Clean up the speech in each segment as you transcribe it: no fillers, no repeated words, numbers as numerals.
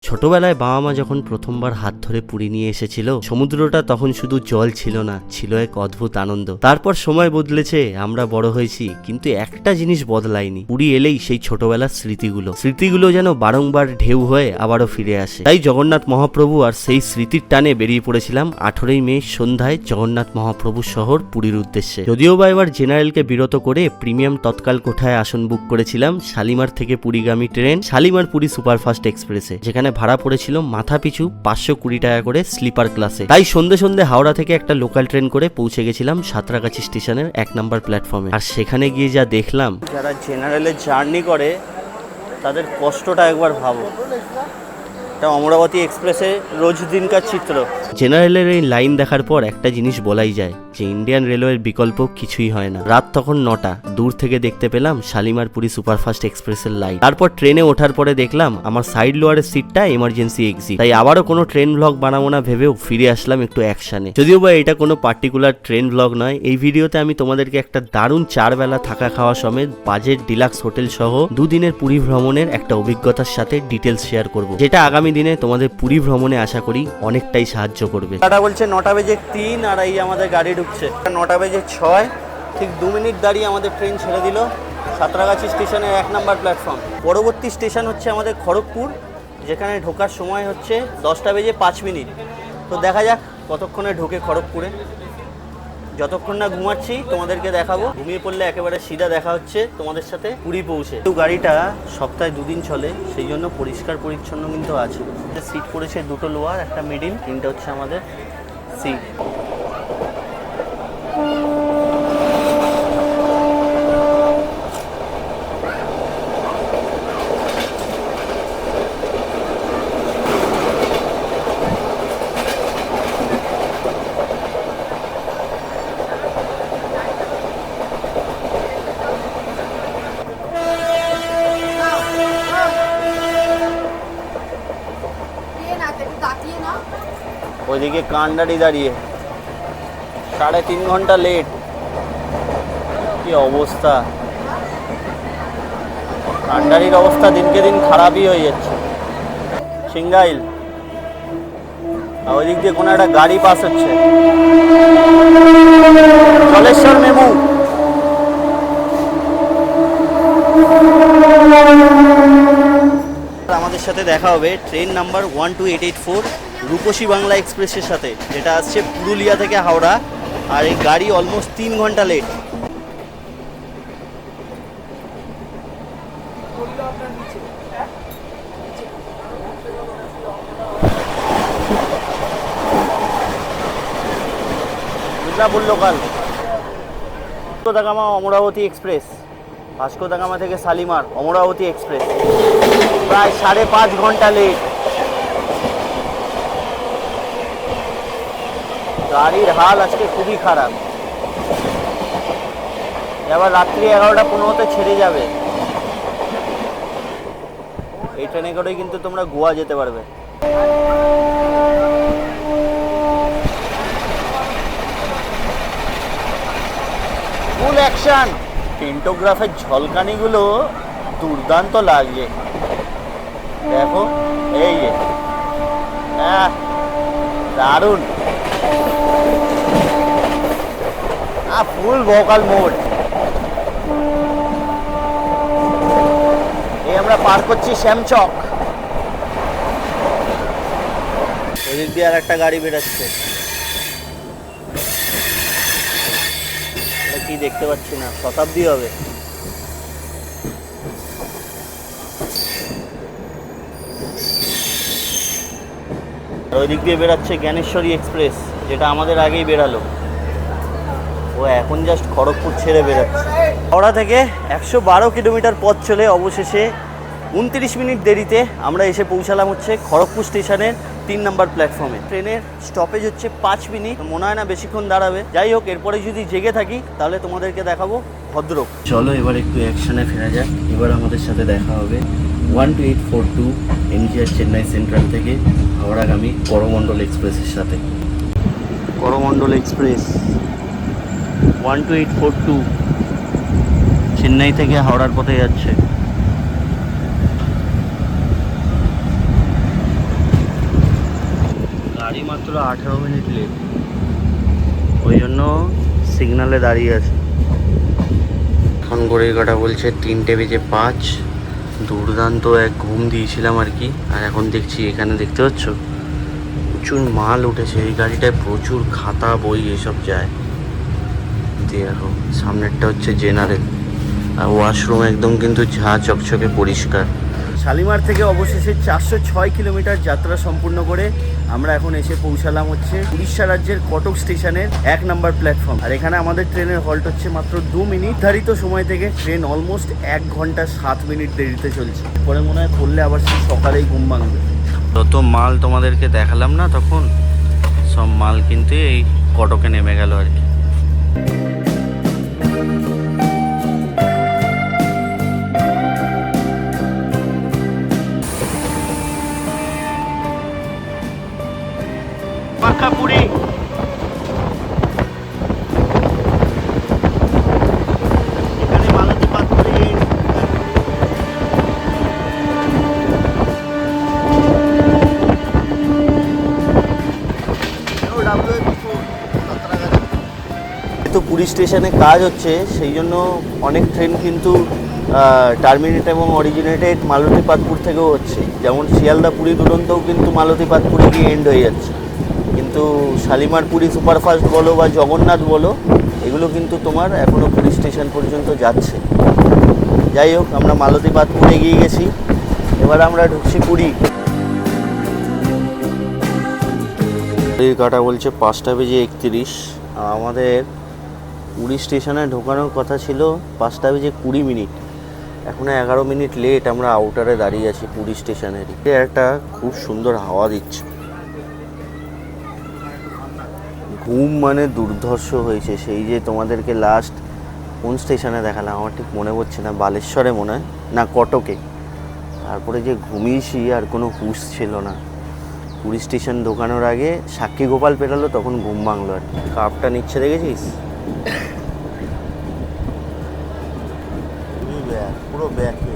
ছোটবেলায় বাবা মা যখন প্রথমবার হাত ধরে পুরী নিয়ে এসেছিল, সমুদ্রটা তখন শুধু জল ছিল না, ছিল এক অদ্ভুত আনন্দ। তারপর সময় বদলেছে, আমরা বড় হয়েছি, কিন্তু একটা জিনিস বদলায়নি। পুরী এলেই সেই ছোটবেলার স্মৃতিগুলো যেন বারংবার ঢেউ হয়ে আবারও ফিরে আসে। তাই জগন্নাথ মহাপ্রভু আর সেই স্মৃতির টানে বেরিয়ে পড়েছিলাম 18ই মে সন্ধ্যায় জগন্নাথ মহাপ্রভুর শহর পুরীর উদ্দেশ্যে। যদিও বা এবার জেনারেলকে বিরত করে প্রিমিয়াম তৎকাল কোঠায় আসন বুক করেছিলাম শালিমার থেকে পুরীগামী ট্রেন শালিমার পুরী সুপারফাস্ট এক্সপ্রেসে, যেখানে ভাড়া পড়েছিল মাথা পিছু 520 টাকা করে স্লিপার ক্লাসে। তাই সন্ধে হাওড়া থেকে একটা লোকাল ট্রেন করে পৌঁছে গেছিলাম সাঁতরাগাছি স্টেশনের 1 নম্বর প্ল্যাটফর্মে। আর সেখানে গিয়ে যা দেখলাম, যারা জেনারেলে জার্নি করে তাদের কষ্টটা একবার ভাবো। এটা অমরাবতী এক্সপ্রেসে রোজ দিনকার চিত্র। জেনারেলের এই লাইন দেখার পর একটা জিনিস বলাই যায় যে ইন্ডিয়ান রেলওয়ের বিকল্প কিছুই হয় না। রাত তখন 9টা, দূর থেকে দেখতে পেলাম শালিমার পুরী সুপারফাস্ট এক্সপ্রেসের লাইট। তারপর ট্রেনে ওঠার পরে দেখলাম আমার সাইড লোয়ারের সিটটা এমার্জেন্সি এক্সিট। তাই আবারও কোনো ট্রেন ব্লগ বানাবো না ভেবেও ফিরে আসলাম একটু অ্যাকশনে। যদিও বা এটা কোনো পার্টিকুলার ট্রেন ব্লগ নয়, এই ভিডিওতে আমি তোমাদেরকে একটা দারুণ 4 বেলা থাকা খাওয়া সমেত বাজেট ডিলাক্স হোটেল সহ 2 দিনের পুরী ভ্রমণের একটা অভিজ্ঞতার সাথে ডিটেলস শেয়ার করব, যেটা আগামী দিনে তোমাদের পুরী ভ্রমণে আশা করি অনেকটাই সাহায্য করবে। টাটা বলছে 9টা বেজে 3 আর এই আমাদের গাড়ি ঢুকছে 9টা বেজে 6, ঠিক 2 মিনিট দাঁড়িয়ে আমাদের ট্রেন ছেড়ে দিল সাঁতরাগাছি স্টেশনের 1 নম্বর প্ল্যাটফর্ম। পরবর্তী স্টেশন হচ্ছে আমাদের খড়গপুর, যেখানে ঢোকার সময় হচ্ছে 10টা বেজে 5 মিনিট। তো দেখা যাক কতক্ষণে ঢোকে খড়গপুরে। যতক্ষণ না ঘুমাচ্ছি তোমাদেরকে দেখাবো, ঘুমিয়ে পড়লে একেবারে সিধা দেখা হচ্ছে তোমাদের সাথে পুরী পৌঁছে। গাড়িটা সপ্তাহে 2 দিন চলে, সেই জন্য পরিষ্কার পরিচ্ছন্ন কিন্তু আছে। সিট পড়েছে 2টো লোয়ার, একটা মিডিল, 3টা হচ্ছে আমাদের সিট। ওইদিকে কান্ডারি দাঁড়িয়ে 3.5 ঘন্টা লেট। কি অবস্থা, কান্ডারির অবস্থা দিনকে দিন খারাপই হয়ে যাচ্ছে। সিঙ্গাইল ওই দিক দিয়ে কোনো একটা গাড়ি পাস হচ্ছে, জলেশ্বর মেমু। আমাদের সাথে দেখা হবে ট্রেন নাম্বার 12884 রূপসী বাংলা এক্সপ্রেসের সাথে, যেটা আসছে পুরুলিয়া থেকে হাওড়া। আর এই গাড়ি অলমোস্ট 3 ঘন্টা late. Midnapore local, Vasco da Gama Amaravati express, Vasco da Gama থেকে শালিমার অমরাবতী এক্সপ্রেস, প্রায় 5.5 ঘন্টা লেট। গাড়ির হাল আজকে খুবই খারাপ। এবার রাত্রি 11টা 15তে ছেড়ে যাবে। এই ট্রেনে করেই কিন্তু তোমরা গোয়া যেতে পারবে। ফুল অ্যাকশন। পেন্টোগ্রাফের ঝলকানিগুলো দুর্দান্ত লাগছে, দেখো। এই দারুণ, ফুল ভোকাল মোড। এই আমরা পার করছি শ্যামচক। ওদিক দিয়ে আর একটা গাড়ি বেরোচ্ছে, কি দেখতে পাচ্ছি না, শতাব্দী হবে। ওই দিক দিয়ে বেরাচ্ছে জ্ঞানেশ্বরী এক্সপ্রেস, যেটা আমাদের আগেই বেরালো। ও এখন জাস্ট খড়গপুর ছেড়ে বেরোচ্ছে। হাওড়া থেকে 112 কিলোমিটার পথ চলে অবশেষে 29 মিনিট দেরিতে আমরা এসে পৌঁছালাম হচ্ছে খড়গপুর স্টেশনের 3 নম্বর প্ল্যাটফর্মে। ট্রেনের স্টপেজ হচ্ছে 5 মিনিট, মনে হয় না বেশিক্ষণ দাঁড়াবে। যাই হোক, এরপরে যদি জেগে থাকি তাহলে তোমাদেরকে দেখাবো ভদ্রক। চলো এবার একটু অ্যাকশনে ফেরা যাক। এবার আমাদের সাথে দেখা হবে 12842 MGR চেন্নাই সেন্ট্রাল থেকে হাওড়াগামী করমণ্ডল এক্সপ্রেসের সাথে। করমণ্ডল এক্সপ্রেস 12842 চেন্নাই থেকে হাওড়ার পথে যাচ্ছে। মাত্র 18 মিনিট লেট, ওই জন্য সিগনালে দাঁড়িয়ে আছে। এখন ঘড়ির কাঁটা বলছে 3:05। দুর্দান্ত এক ঘুম দিয়েছিলাম আর কি। আর এখন দেখছি এখানে দেখতে পাচ্ছ প্রচুর মাল উঠেছে। এই গাড়িটায় প্রচুর খাতা বই এসব যায়। দেখো সামনেরটা হচ্ছে জেনারেল, আর ওয়াশরুম একদম কিন্তু ঝা চকচকে পরিষ্কার। শালিমার থেকে অবশেষে 406 কিলোমিটার যাত্রা সম্পূর্ণ করে আমরা এখন এসে পৌঁছালাম হচ্ছে উড়িষ্যা রাজ্যের কটক স্টেশনের 1 নম্বর প্ল্যাটফর্ম। আর এখানে আমাদের ট্রেনের হল্ট হচ্ছে মাত্র 2 মিনিট। নির্ধারিত সময় থেকে ট্রেন অলমোস্ট 1 ঘন্টা 7 মিনিট দেরিতে চলছে। পরে মনে হয় পড়লে আবার সেই সকালেই ঘুম ভাঙবে। যত মাল তোমাদেরকে দেখালাম না তখন, সব মাল কিন্তু এই কটকে নেমে গেল আর কি। পুরী এখানে মালতী পাতপুরি তো পুরী স্টেশনে কাজ হচ্ছে, সেই জন্য অনেক ট্রেন কিন্তু টার্মিনেট এবং অরিজিনেটেড মালতী পাতপুর থেকেও হচ্ছে। যেমন শিয়ালদা পুরী দুরন্তও কিন্তু মালতী পাতপুরে গিয়ে এন্ড হয়ে যাচ্ছে। কিন্তু শালিমার পুরী সুপারফাস্ট বলো বা জগন্নাথ বলো, এগুলো কিন্তু তোমার এখনও পুরী স্টেশন পর্যন্ত যাচ্ছে। যাই হোক, আমরা মালতী পাতপুরে এগিয়ে গেছি, এবার আমরা ঢুকছি পুরী। এই কাটা বলছে 5:31। আমাদের পুরী স্টেশনে ঢোকানোর কথা ছিল 5:20। এখনও 11 মিনিট লেট। আমরা আউটারে দাঁড়িয়ে আছি পুরী স্টেশনেরই। একটা খুব সুন্দর হাওয়া দিচ্ছে। ঘুম মানে দুর্ধর্ষ হয়েছে। সেই যে তোমাদেরকে লাস্ট কোন স্টেশনে দেখালাম আমার ঠিক মনে পড়ছে না, বালেশ্বরে মনে হয় না কটকে। তারপরে যে ঘুমিয়েছি আর কোনো হুঁশ ছিল না। পুরী স্টেশন ঢোকানোর আগে সাক্ষী গোপাল পেরালো, তখন ঘুম ভাঙলো আর কি। কাপটা নিচ্ছে দেখেছিস, পুরো ব্যাকে।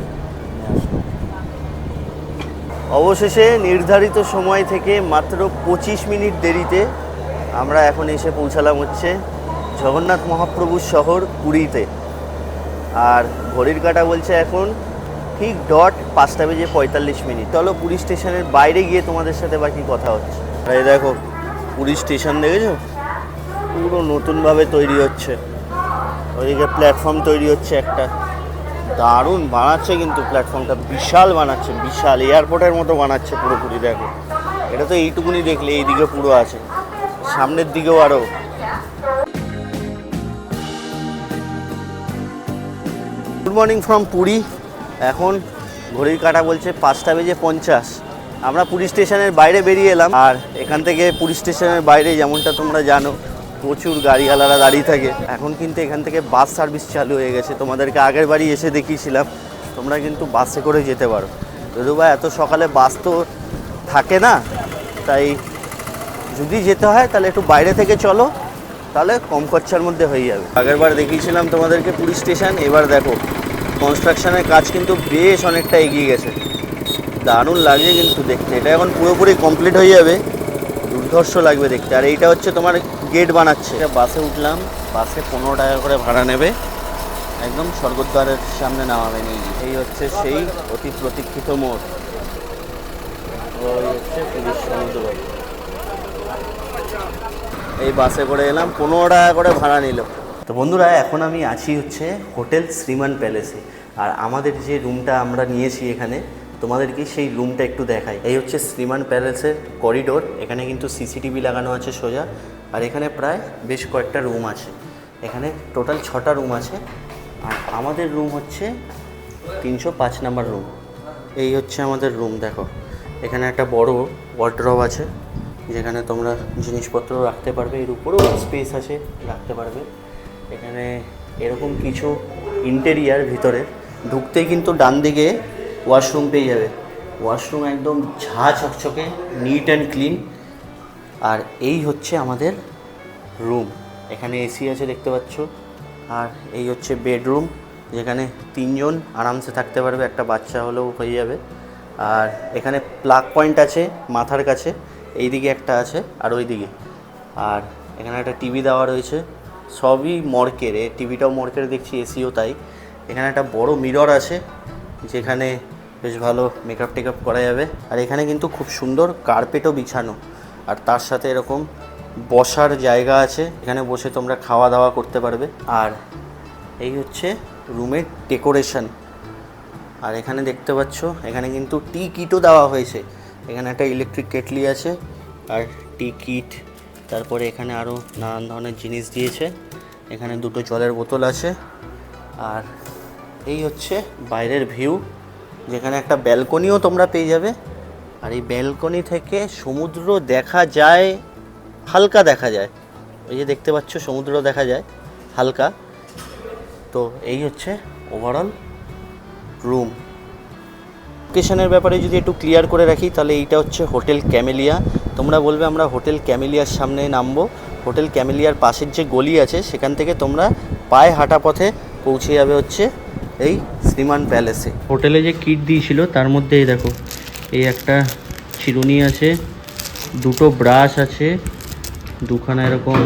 অবশেষে নির্ধারিত সময় থেকে মাত্র 25 মিনিট দেরিতে আমরা এখন এসে পৌঁছালাম হচ্ছে জগন্নাথ মহাপ্রভুর শহর পুরীতে। আর ঘড়ির কাঁটা বলছে এখন ঠিক ডট 5:45। চলো পুরী স্টেশনের বাইরে গিয়ে তোমাদের সাথে বাকি কথা হচ্ছে। এই দেখো পুরী স্টেশন দেখেছো, পুরো নতুনভাবে তৈরি হচ্ছে। ওইদিকে প্ল্যাটফর্ম তৈরি হচ্ছে একটা, দারুণ বানাচ্ছে কিন্তু প্ল্যাটফর্মটা, বিশাল বানাচ্ছে, বিশাল এয়ারপোর্টের মতো বানাচ্ছে পুরোপুরি। দেখো এটা তো এইটুকুনি দেখলে, এইদিকে পুরো আছে, সামনের দিকেও আরও। Good morning from Puri. এখন ঘড়ির কাঁটা বলছে 5:50। আমরা পুরী স্টেশনের বাইরে বেরিয়ে এলাম। আর এখান থেকে পুরী স্টেশনের বাইরে যেমনটা তোমরা জানো প্রচুর গাড়িওয়ালারা দাঁড়িয়ে থাকে। এখন কিন্তু এখান থেকে বাস সার্ভিস চালু হয়ে গেছে। তোমাদেরকে আগের বাড়ি এসে দেখিয়েছিলাম, তোমরা কিন্তু বাসে করে যেতে পারো। যদিও বা এত সকালে বাস তো থাকে না, তাই যদি যেতে হয় তাহলে একটু বাইরে থেকে চলো, তাহলে কম খরচার মধ্যে হয়ে যাবে। আগের বার দেখিয়েছিলাম তোমাদেরকে পুরী স্টেশন, এবার দেখো কনস্ট্রাকশনের কাজ কিন্তু বেশ অনেকটা এগিয়ে গেছে। দারুণ লাগছে কিন্তু দেখতে। এটা এখন পুরোপুরি কমপ্লিট হয়ে যাবে, দুর্ধর্ষ লাগবে দেখতে। আর এইটা হচ্ছে তোমার গেট বানাচ্ছে। এটা বাসে উঠলাম, বাসে 15 টাকা করে ভাড়া নেবে, একদম স্বর্গদ্বারের সামনে নামাবে নিয়ে। এই হচ্ছে সেই অতি প্রতীক্ষিত মোড়, ওই হচ্ছে পুরীর সমুদ্র। এই বাসে করে এলাম, 15 টাকা করে ভাড়া নিল। তো বন্ধুরা এখন আমি আছি হচ্ছে হোটেল শ্রীমান প্যালেসে। আর আমাদের যে রুমটা আমরা নিয়েছি এখানে, তোমাদেরকে সেই রুমটা একটু দেখাই। এই হচ্ছে শ্রীমান প্যালেসের করিডোর। এখানে কিন্তু সিসিটিভি লাগানো আছে সোজা। আর এখানে প্রায় বেশ কয়েকটা রুম আছে। এখানে টোটাল 6টা রুম আছে। আর আমাদের রুম হচ্ছে 305 নাম্বার রুম। এই হচ্ছে আমাদের রুম। দেখো এখানে একটা বড় ওয়ার্ডরোব আছে, যেখানে তোমরা জিনিসপত্র রাখতে পারবে। এর উপরেও স্পেস আছে, রাখতে পারবে। এখানে এরকম কিছু ইন্টেরিয়ার ভিতরে ঢুকতেই কিন্তু ডান দিকে ওয়াশরুম পেয়ে যাবে। ওয়াশরুম একদম ঝা চকচকে, নিট অ্যান্ড ক্লিন। আর এই হচ্ছে আমাদের রুম। এখানে এসি আছে দেখতে পাচ্ছ। আর এই হচ্ছে বেডরুম, যেখানে 3 জন আরামসে থাকতে পারবে, একটা বাচ্চা হলেও হয়ে যাবে। আর এখানে প্লাগ পয়েন্ট আছে মাথার কাছে, এইদিকে একটা আছে আর ওইদিকে, আর এখানে একটা টিভি দেওয়া রয়েছে, সবই মর্কের, টিভিটাও মর্কের দেখছি, এসিও তাই। এখানে একটা বড় মিরর আছে যেখানে বেশ ভালো মেকআপ টেকআপ করা যাবে। আর এখানে কিন্তু খুব সুন্দর কার্পেটও বিছানো, আর তার সাথে এরকম বসার জায়গা আছে, এখানে বসে তোমরা খাওয়া দাওয়া করতে পারবে। আর এই হচ্ছে রুমের ডেকোরেশন। আর এখানে দেখতে পাচ্ছ এখানে কিন্তু টি কিটও দেওয়া হয়েছে, এখানে একটা ইলেকট্রিক কেটলি আছে আর টি কিট, তারপরে এখানে আরও নানান ধরনের জিনিস দিয়েছে, এখানে দুটো জলের বোতল আছে। আর এই হচ্ছে বাইরের ভিউ, যেখানে একটা ব্যালকনিও তোমরা পেয়ে যাবে। আর এই ব্যালকনি থেকে সমুদ্র দেখা যায়, হালকা দেখা যায়, ওই যে দেখতে পাচ্ছ সমুদ্র দেখা যায় হালকা। তো এই হচ্ছে ওভারঅল রুম। লোকেশনের ব্যাপারে যদি একটু ক্লিয়ার করে রাখি তাহলে এইটা হচ্ছে হোটেল ক্যামেলিয়া। তোমরা বলবে আমরা হোটেল ক্যামেলিয়ার সামনে নামবো, হোটেল ক্যামেলিয়ার পাশের যে গলি আছে সেখান থেকে তোমরা পায়ে হাঁটা পথে পৌঁছে যাবে হচ্ছে এই শ্রীমান প্যালেসে। হোটেলে যে কিট দিয়েছিল তার মধ্যে এই দেখো, এই একটা চিরুনি আছে, দুটো ব্রাশ আছে, দুখানা এরকম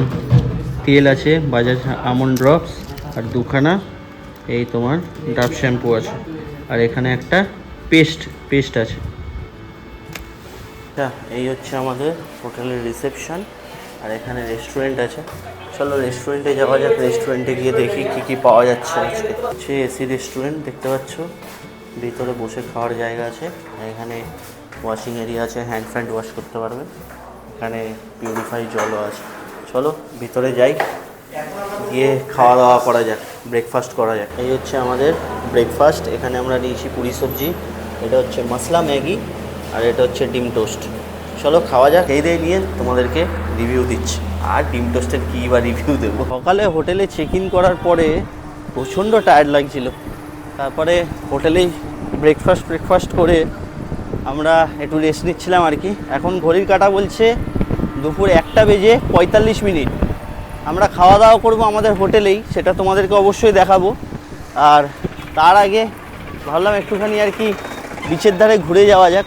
তেল আছে বাজাজ আমন্ড ড্রপস, আর দুখানা এই তোমার ডাব শ্যাম্পু আছে, আর এখানে একটা পেস্ট আছে। এই হচ্ছে আমাদের হোটেলের রিসেপশন, আর এখানে রেস্টুরেন্ট আছে। চলো রেস্টুরেন্টে যাওয়া যাক, রেস্টুরেন্টে গিয়ে দেখি কি কি পাওয়া যাচ্ছে আজকে। হচ্ছে এসি রেস্টুরেন্ট, দেখতে পাচ্ছ ভিতরে বসে খাওয়ার জায়গা আছে, এখানে ওয়াশিং এরিয়া আছে, হ্যান্ড ফ্যান্ড ওয়াশ করতে পারবে, এখানে পিউরিফাই জলও আছে। চলো ভিতরে যাই, গিয়ে খাওয়া দাওয়া করা যাক, ব্রেকফাস্ট করা যাক। এই হচ্ছে আমাদের ব্রেকফাস্ট, এখানে আমরা নিয়েছি পুরি সবজি, এটা হচ্ছে মশলা ম্যাগি, আর এটা হচ্ছে ডিম টোস্ট। চলো খাওয়া যাক, এই দিয়ে নিয়ে তোমাদেরকে রিভিউ দিচ্ছি। আর ডিম টোস্টের কী বা রিভিউ দেবো। সকালে হোটেলে চেক ইন করার পরে প্রচণ্ড টায়ার্ড লাগছিল, তারপরে হোটেলেই ব্রেকফাস্ট করে আমরা একটু রেস্ট নিচ্ছিলাম আর কি। এখন ঘড়ির কাঁটা বলছে দুপুর 1:45। আমরা খাওয়া দাওয়া করবো আমাদের হোটেলেই, সেটা তোমাদেরকে অবশ্যই দেখাবো। আর তার আগে ভাবলাম একটুখানি আর কি বিচের ধারে ঘুরে যাওয়া যাক।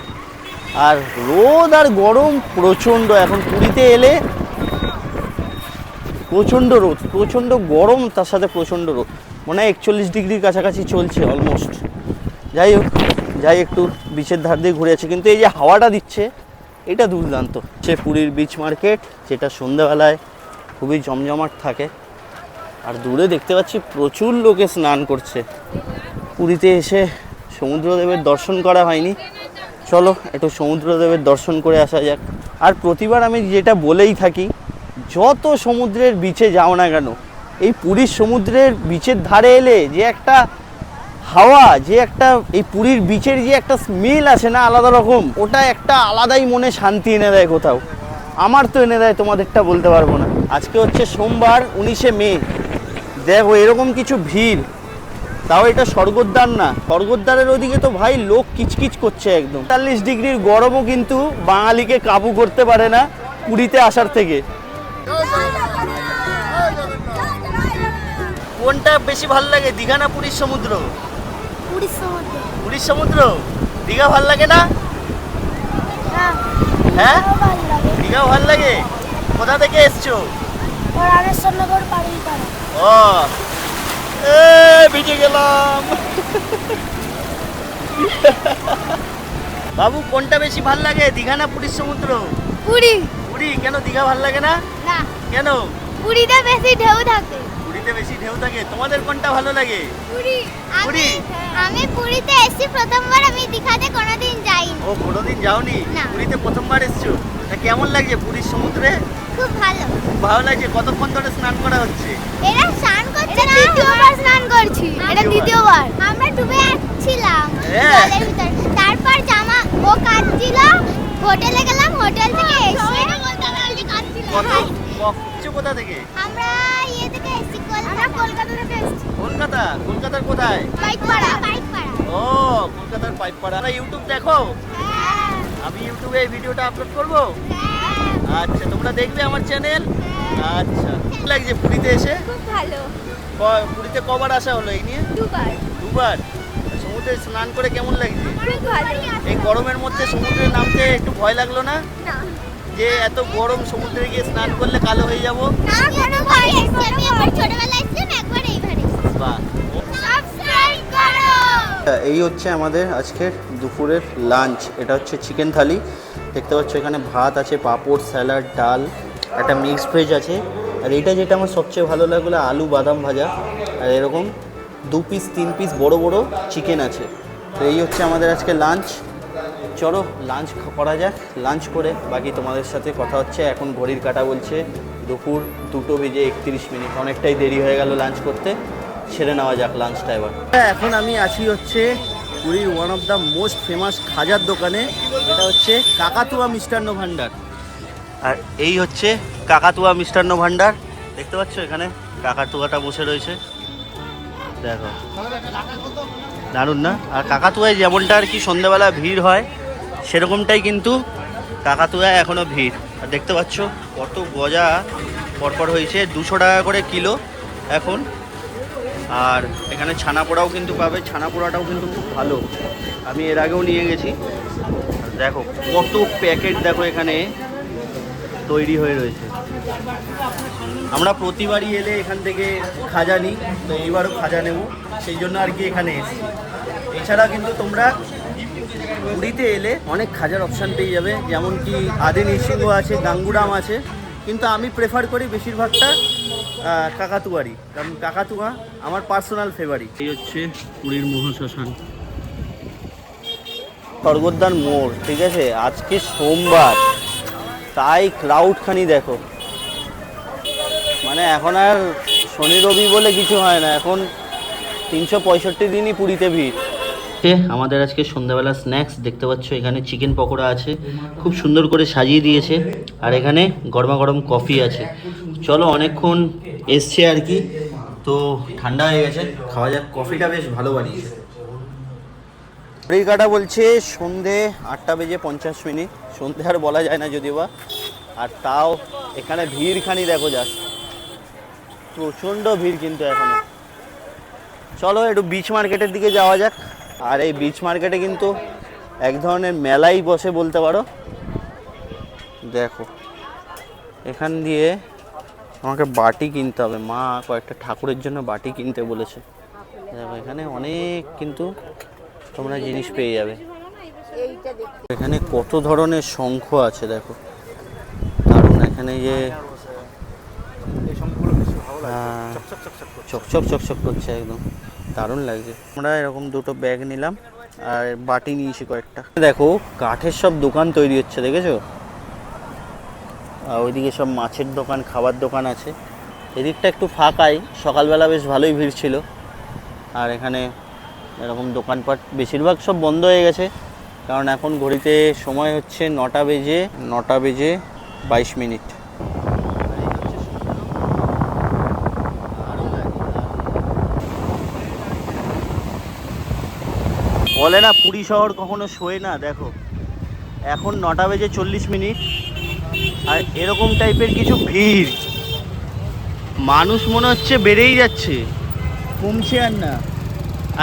আর রোদ আর গরম প্রচণ্ড, এখন পুরীতে এলে প্রচণ্ড রোদ, প্রচণ্ড গরম, তার সাথে প্রচণ্ড রোদ, মনে হয় 41 ডিগ্রির কাছাকাছি চলছে অলমোস্ট। যাই হোক, যাই একটু বিচের ধার দিয়ে ঘুরে আছে, কিন্তু এই যে হাওয়াটা দিচ্ছে এটা দুর্দান্ত। সে পুরীর বিচ মার্কেট, যেটা সন্ধ্যাবেলায় খুবই জমজমাট থাকে। আর দূরে দেখতে পাচ্ছি প্রচুর লোকে স্নান করছে। পুরীতে এসে সমুদ্রদেবের দর্শন করা হয়নি, চলো একটু সমুদ্রদেবের দর্শন করে আসা যাক। আর প্রতিবার আমি যেটা বলেই থাকি, যত সমুদ্রের বিচে যাও না কেন, এই পুরীর সমুদ্রের বিচের ধারে এলে যে একটা হাওয়া, যে একটা এই পুরীর বিচের যে একটা স্মেল আছে না আলাদা রকম, ওটা একটা আলাদাই মনে শান্তি এনে দেয় কোথাও। আমার তো এনে দেয়, তোমাদেরটা বলতে পারবো না। আজকে হচ্ছে সোমবার 19শে মে, দেখো এরকম কিছু ভিড়, তাও এটা স্বর্গদ্বার না, স্বর্গদ্বারের ওদিকে তো ভাই লোক কিচকিচ করছে একদম। 40 ডিগ্রির গরমও কিন্তু বাঙালিকে কাবু করতে পারে না পুরীতে আসার থেকে। কোনটা বেশি ভালো লাগে, দীঘা না পুরীর সমুদ্র? পুরীর সমুদ্র। দীঘা ভালো লাগে না? হ্যাঁ দীঘা ভালো লাগে। কোথা থেকে এসছো? ও ভিজে গেলাম। বাবু কোনটা বেশি ভাল লাগে, দীঘা না পুরীর সমুদ্র? পুরী। পুরী। কেন দীঘা ভাল লাগে না? না। কেন? পুরীতে বেশি ঢেউ থাকে। পুরীতে বেশি ঢেউ থাকে। তোমাদের কোনটা ভালো লাগে? পুরী। পুরী। আমি পুরীতে এসেছি প্রথমবার, আমি দীঘাতে কোনোদিন যাইনি। ও কোনোদিন যাওনি? না। পুরীতে প্রথমবার এসছো। তা কেমন লাগছে পুরীর সমুদ্রে? খুব ভালো। ভালো লাগছে। কতক্ষণ ধরে স্নান করা হচ্ছে? এরা স্নান করছে না, দ্বিতীয়বার স্নান করছি। এটা দ্বিতীয়বার। আমরা ডুবে যাচ্ছিলাম জলের ভিতর, তারপর জামা ও কাচ্ছিল, হোটেলে গেলাম, হোটেল থেকে এসে কোথা থেকে? আমরা ইয়ে থেকে এসেছি, কলকাতা থেকে এসেছি। কলকাতা? কলকাতার কোথায়? পাইকপাড়া। ও কলকাতার পাইকপাড়া। ইউটিউব দেখো? হ্যাঁ। আমি ইউটিউবে এই ভিডিওটা আপলোড করব। আচ্ছা তোমরা দেখবে আমার চ্যানেল। আচ্ছা কেমন লাগছে পুরীতে এসে? খুব ভালো। পুরীতে কবার আসা হলো এই নিয়ে? দুবার। সমুদ্রে স্নান করে কেমন লাগছে? খুব ভালো। এই গরমের মধ্যে সমুদ্রে নামতে একটু ভয় লাগলো না? না। যে এত গরম সমুদ্রে গিয়ে স্নান করলে কালো হয়ে যাব? না, কোনো ভয় নেই। আমি একবার ছোটবেলায় এসেছিলাম, একবার এইবারে। বাহ। সাবস্ক্রাইব করো। এই হচ্ছে আমাদের আজকের দুপুরের লাঞ্চ। এটা হচ্ছে চিকেন থালি। দেখতে পাচ্ছ এখানে ভাত আছে, পাঁপড়, স্যালাড, ডাল, একটা মিক্সড ভেজ আছে। আর এইটা যেটা আমার সবচেয়ে ভালো লাগলো, আলু বাদাম ভাজা। আর এরকম 2 পিস 3 পিস বড় বড় চিকেন আছে। তো এই হচ্ছে আমাদের আজকে লাঞ্চ। চলো লাঞ্চ করা যাক। লাঞ্চ করে বাকি তোমাদের সাথে কথা হচ্ছে। এখন ঘড়ির কাঁটা বলছে দুপুর 2:31। অনেকটাই দেরি হয়ে গেল লাঞ্চ করতে। সেরে নেওয়া যাক লাঞ্চটা এবার। এখন আমি আছি হচ্ছে পুরীর one of the most famous খাজার দোকানে। এটা হচ্ছে কাকাতুয়া মিষ্টান্ন ভাণ্ডার। আর এই হচ্ছে কাকাতুয়া মিষ্টান্ন ভাণ্ডার। দেখতে পাচ্ছ এখানে কাকাতুয়াটা বসে রয়েছে, দেখো দারুণ না? আর কাকাতুয়ায় যেমনটা আর কি সন্ধ্যাবেলা ভিড় হয়, সেরকমটাই কিন্তু কাকাতুয়ায় এখনও ভিড়। আর দেখতে পাচ্ছ কত গজা পরপর হয়েছে, 200 টাকা করে কিলো এখন। আর এখানে ছানা পোড়াও কিন্তু পাবে। ছানা পোড়াটাও কিন্তু খুব ভালো, আমি এর আগেও নিয়ে গেছি। দেখো কত প্যাকেট দেখো এখানে তৈরি হয়ে রয়েছে। আমরা প্রতিবারই এলে এখান থেকে খাজা নিই, তো এইবারও খাজা নেব, সেই জন্য আর কি এখানে এসেছি। এছাড়া কিন্তু তোমরা পুরীতে এলে অনেক খাজার অপশান পেয়ে যাবে, যেমন কি আদি নৃসিংহ আছে, গাঙ্গুরাম আছে, কিন্তু আমি প্রেফার করি বেশিরভাগটা কাকাতুয়ারই, কারণ কাকাতুয়া আমার পার্সোনাল ফেভারিট। এই হচ্ছে পুরীর মহাশ্মশান, স্বর্গদ্বার মোড়, ঠিক আছে? আজকে সোমবার, তাই ক্রাউডখানি দেখো। মানে এখন আর শনি রবি বলে কিছু হয় না, এখন 365 দিনই পুরীতে ভিড়। আমাদের আজকে সন্ধ্যাবেলা স্ন্যাক্স দেখতে পাচ্ছ, এখানে চিকেন পকোড়া আছে, খুব সুন্দর করে সাজিয়ে দিয়েছে। আর এখানে গরমা গরম কফি আছে। চলো অনেকক্ষণ এসছে আর কি, তো ঠান্ডা হয়ে গেছে, খাওয়া যাক। কফিটা বেশ ভালো বানিয়েছে। ঘড়ির কাঁটা বলছে সন্ধে 8:50। সন্ধে আর বলা যায় না যদিও বা, আর তাও এখানে ভিড়খানি দেখো, জাস্ট প্রচণ্ড ভিড় কিন্তু এখনো। চলো একটু বিচ মার্কেটের দিকে যাওয়া যাক। আর এই বিচ মার্কেটে কিন্তু এক ধরনের মেলাই বসে বলতে পারো। দেখো এখান দিয়ে আমাকে বাটি কিনতে হবে, মা কয়েকটা ঠাকুরের জন্য বাটি কিনতে বলেছে। দেখো এখানে অনেক কিন্তু তোমরা জিনিস পেয়ে যাবে। এখানে কত ধরনের শঙ্খ আছে দেখো, দারুণ। এখানে যে চকচক চকচক করছে, একদম দারুণ লাগছে। আমরা এরকম দুটো ব্যাগ নিলাম আর বাটি নিয়েছি কয়েকটা। দেখো কাঠের সব দোকান তৈরি হচ্ছে, দেখেছো? আর ওইদিকে সব মাছের দোকান, খাবার দোকান আছে। এদিকটা একটু ফাঁকাই, সকালবেলা বেশ ভালোই ভিড় ছিল। আর এখানে এরকম দোকানপাট বেশিরভাগ সব বন্ধ হয়ে গেছে, কারণ এখন ঘড়িতে সময় হচ্ছে 9:22। বলে না পুরী শহর কখনো শোয় না। দেখো এখন 9:40, আর এরকম টাইপের কিছু ভিড়, মানুষ মনে হচ্ছে বেড়েই যাচ্ছে, কমছে আর না।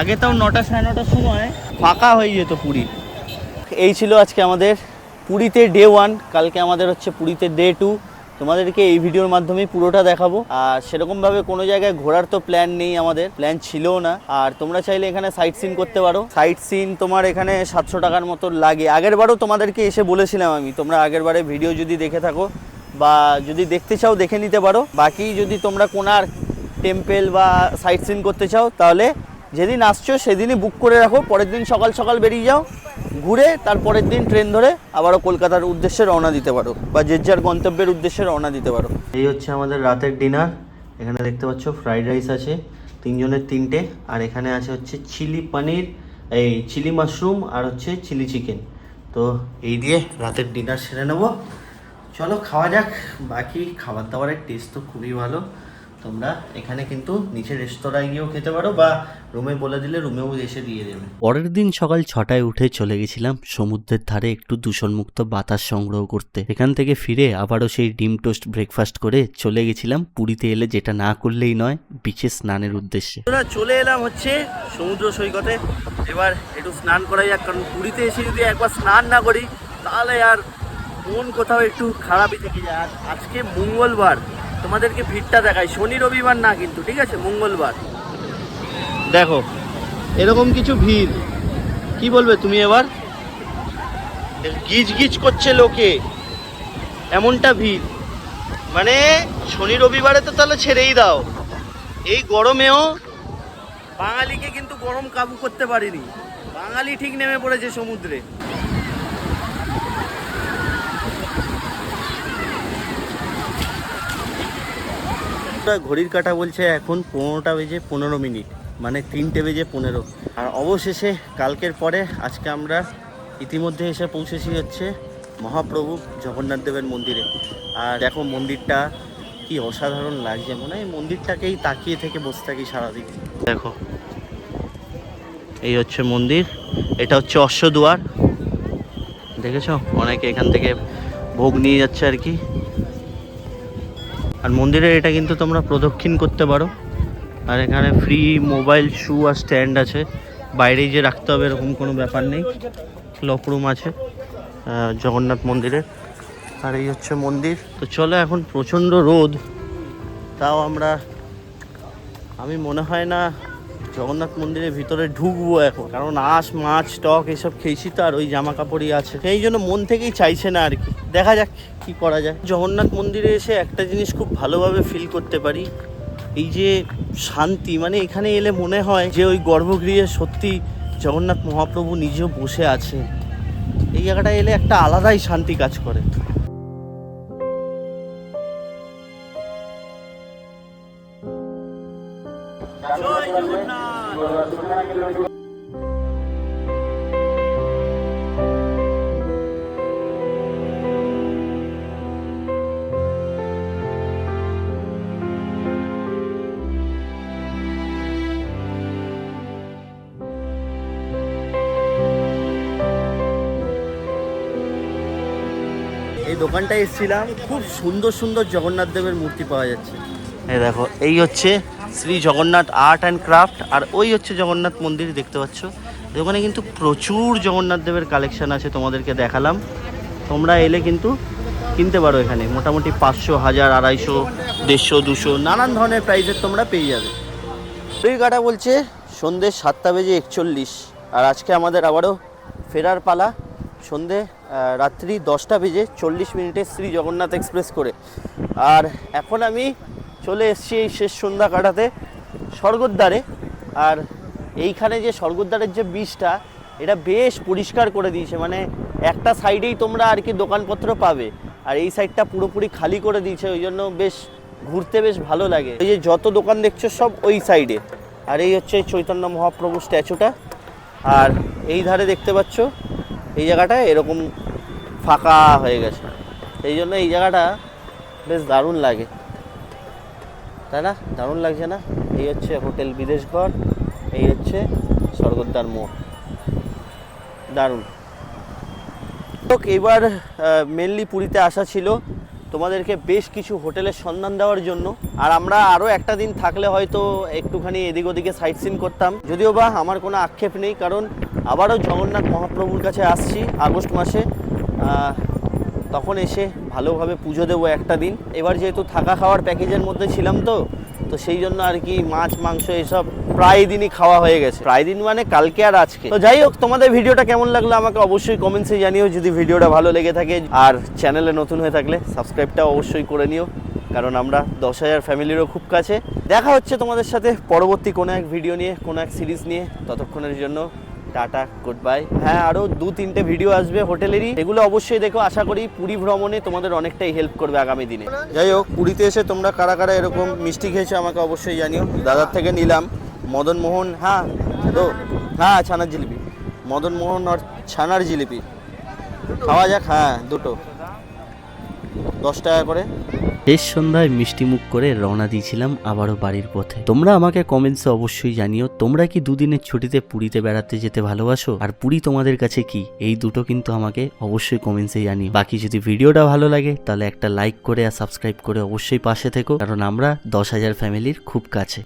আগে তাও 9টা সাড়ে 9টার সময় ফাঁকা হয়ে যেত পুরী। এই ছিল আজকে আমাদের পুরীতে ডে 1। কালকে আমাদের হচ্ছে পুরীতে ডে 2। তোমাদেরকে এই ভিডিওর মাধ্যমে পুরোটা দেখাবো। আর সেরকমভাবে কোনো জায়গায় ঘোরার তো প্ল্যান নেই, আমাদের প্ল্যান ছিলও না। আর তোমরা চাইলে এখানে সাইট সিন করতে পারো। সাইট সিন তোমার এখানে 700 টাকার মতো লাগে। আগের বারও তোমাদেরকে এসে বলেছিলাম আমি, তোমরা আগের বারে ভিডিও যদি দেখে থাকো বা যদি দেখতে চাও দেখে নিতে পারো। বাকি যদি তোমরা কোনার টেম্পল বা সাইট সিন করতে চাও, তাহলে যেদিন আসছো সেদিনই বুক করে রাখো, পরের দিন সকাল সকাল বেরিয়ে যাও, ঘুরে তারপরের দিন ট্রেন ধরে আবারও কলকাতার উদ্দেশ্যে রওনা দিতে পারো, বা যে যার গন্তব্যের উদ্দেশ্যে রওনা দিতে পারো। এই হচ্ছে আমাদের রাতের ডিনার। এখানে দেখতে পাচ্ছ ফ্রাইড রাইস আছে, 3 জনের 3টে। আর এখানে আছে হচ্ছে চিলি পনির, এই চিলি মাশরুম, আর হচ্ছে চিলি চিকেন। তো এই দিয়ে রাতের ডিনার সেরে নেবো। চলো খাওয়া যাক। বাকি খাবার দাবারের টেস্ট তো খুবই ভালো। তোমরা এখানে কিন্তু নিচে রেস্তোরাঁয় গিয়েও খেতে পারো, বা রুমে বলে দিলে রুমেও এসে দিয়ে দেবে। পরের দিন সকাল 6টায় উঠে চলে গেছিলাম সমুদ্রের ধারে একটু দূষণমুক্ত বাতাস সংগ্রহ করতে। এখান থেকে ফিরে আবারও সেই ডিম টোস্ট ব্রেকফাস্ট করে চলে গেছিলাম পুরীতে এলে যেটা না করলেই নয়, বিচে স্নানের উদ্দেশ্যে। চলে এলাম হচ্ছে সমুদ্র সৈকতে। এবার একটু স্নান করা যাক, কারণ পুরীতে এসে যদি একবার স্নান না করি তাহলে আর মন কোথাও একটু খারাপই থেকে যায়। আর আজকে মঙ্গলবার, তোমাদেরকে ভিড়টা দেখায়, শনি রবিবার না কিন্তু, ঠিক আছে, মঙ্গলবার। দেখো এরকম কিছু ভিড়, কি বলবে তুমি এবার? গিজ গিজ করছে লোকে, এমনটা ভিড়। মানে শনি রবিবারে তো তাহলে ছেড়েই দাও, এই গরমেও বাঙালিকে কিন্তু গরম কাবু করতে পারিনি। বাঙালি ঠিক নেমে পড়েছে সমুদ্রে। ঘড়ির কাঁটা বলছে এখন 15টা বেজে 15 মিনিট, মানে 3টে বেজে 15। আর অবশেষে কালকের পরে আজকে আমরা ইতিমধ্যে এসে পৌঁছেছি হচ্ছে মহাপ্রভু জগন্নাথ দেবের মন্দিরে। আর দেখো মন্দিরটা কি অসাধারণ লাগছে, মনে হয় মন্দিরটাকেই তাকিয়ে থেকে বসে থাকি সারাদিন। দেখো এই হচ্ছে মন্দির, এটা হচ্ছে অশ্বদুয়ার, দেখেছো অনেকে এখান থেকে ভোগ নিয়ে যাচ্ছে আর কি। আর মন্দিরের এটা কিন্তু তোমরা প্রদক্ষিণ করতে পারো। আর এখানে ফ্রি মোবাইল, শু আর স্ট্যান্ড আছে, বাইরেই যে রাখতে হবে এরকম কোনো ব্যাপার নেই। লকরুম আছে জগন্নাথ মন্দিরে। আর এই হচ্ছে মন্দির। তো চলো, এখন প্রচণ্ড রোদ, তাও আমি মনে হয় না জগন্নাথ মন্দিরের ভিতরে ঢুকবো এখন, কারণ আঁশ মাছ টক এসব খেয়েছি তো, আর ওই জামা কাপড়ই আছে, সেই জন্য মন থেকেই চাইছে না আর কি। দেখা যাক কি করা যায়। জগন্নাথ মন্দিরে এসে একটা জিনিস খুব ভালোভাবে ফিল করতে পারি, এই যে শান্তি। মানে এখানে এলে মনে হয় যে ওই গর্ভগৃহে সত্যি জগন্নাথ মহাপ্রভু নিজেও বসে আছে। এই জায়গাটা এলে একটা আলাদাই শান্তি কাজ করে। জয় জগন্নাথ। এই দোকানটায় এসেছিলাম, খুব সুন্দর সুন্দর জগন্নাথ দেবের মূর্তি পাওয়া যাচ্ছে। এই দেখো, এই হচ্ছে Shri Jagannath art and craft, আর ওই হচ্ছে জগন্নাথ মন্দির দেখতে পাচ্ছ। ওখানে কিন্তু প্রচুর জগন্নাথ দেবের কালেকশন আছে, তোমাদেরকে দেখালাম। তোমরা এলে কিন্তু কিনতে পারো এখানে, মোটামুটি 500, 1000, 250, 150, 200 নানান ধরনের প্রাইসের তোমরা পেয়ে যাবে। এই গাটা বলছে সন্ধ্যে 7টা বেজে 41, আর আজকে আমাদের আবারও ফেরার পালা সন্ধ্যে রাত্রি 10টা বেজে 40 মিনিটে শ্রী জগন্নাথ এক্সপ্রেস করে। আর এখন আমি চলে এসেছি এই শেষ সন্ধ্যা কাটাতে স্বর্গদ্বারে। আর এইখানে যে স্বর্গদ্বারের যে বীজটা, এটা বেশ পরিষ্কার করে দিয়েছে, মানে একটা সাইডেই তোমরা আর কি দোকানপত্র পাবে, আর এই সাইডটা পুরোপুরি খালি করে দিয়েছে, ওই জন্য বেশ ঘুরতে বেশ ভালো লাগে। এই যে যত দোকান দেখছো সব ওই সাইডে। আর এই হচ্ছে চৈতন্য মহাপ্রভু স্ট্যাচুটা। আর এই ধারে দেখতে পাচ্ছ এই জায়গাটা এরকম ফাঁকা হয়ে গেছে, এই জন্য এই জায়গাটা বেশ দারুণ লাগে, তাই না? দারুণ লাগছে না? এই হচ্ছে হোটেল বিদেশঘর, এই হচ্ছে স্বর্গদ্বার মোড়, দারুণ। এবার মেনলি পুরীতে আসা ছিল তোমাদেরকে বেশ কিছু হোটেলের সন্ধান দেওয়ার জন্য। আর আমরা আরও একটা দিন থাকলে হয়তো একটুখানি এদিক ওদিকে সাইট সিন করতাম, যদিও বা আমার কোনো আক্ষেপ নেই, কারণ আবারও জগন্নাথ মহাপ্রভুর কাছে আসছি আগস্ট মাসে, তখন এসে ভালোভাবে পুজো দেবো একটা দিন। এবার যেহেতু থাকা খাওয়ার প্যাকেজের মধ্যে ছিলাম তো সেই জন্য আর কি মাছ মাংস এসব প্রায় দিনই খাওয়া হয়ে গেছে, প্রায় দিন মানে কালকে আর আজকে। তো যাই হোক, তোমাদের ভিডিওটা কেমন লাগলো আমাকে অবশ্যই কমেন্টসে জানিও, যদি ভিডিওটা ভালো লেগে থাকে। আর চ্যানেলে নতুন হয়ে থাকলে সাবস্ক্রাইবটা অবশ্যই করে নিও, কারণ আমরা 10,000 ফ্যামিলিরও খুব কাছে। দেখা হচ্ছে তোমাদের সাথে পরবর্তী কোনো এক ভিডিও নিয়ে, কোনো এক সিরিজ নিয়ে। ততক্ষণের জন্য টাটা, গুড বাই। হ্যাঁ, আরও 2-3টে ভিডিও আসবে হোটেলেরই, এগুলো অবশ্যই দেখো। আশা করি পুরী ভ্রমণে তোমাদের অনেকটাই হেল্প করবে আগামী দিনে। যাই হোক, পুরীতে এসে তোমরা কারা কারা এরকম মিষ্টি খেয়েছো আমাকে অবশ্যই জানিও। দাদার থেকে নিলাম মদন মোহন, হ্যাঁ তো হ্যাঁ ছানার জিলিপি, মদন মোহন আর ছানার জিলিপি খাওয়া যাক। হ্যাঁ, দুটো 10 টাকা করে। শেষ সন্ধ্যায় মিষ্টি মুখ করে রওনা দিয়েছিলাম আবারও বাড়ির পথে। তোমরা আমাকে কমেন্টসে অবশ্যই জানিও, তোমরা কি দুদিনের ছুটিতে পুরীতে বেড়াতে যেতে ভালোবাসো, আর পুরী তোমাদের কাছে কি? এই দুটো কিন্তু আমাকে অবশ্যই কমেন্টসে জানিও। বাকি যদি ভিডিওটা ভালো লাগে তাহলে একটা লাইক করে আর সাবস্ক্রাইব করে অবশ্যই পাশে থেকো, কারণ আমরা 10,000 ফ্যামিলির খুব কাছে।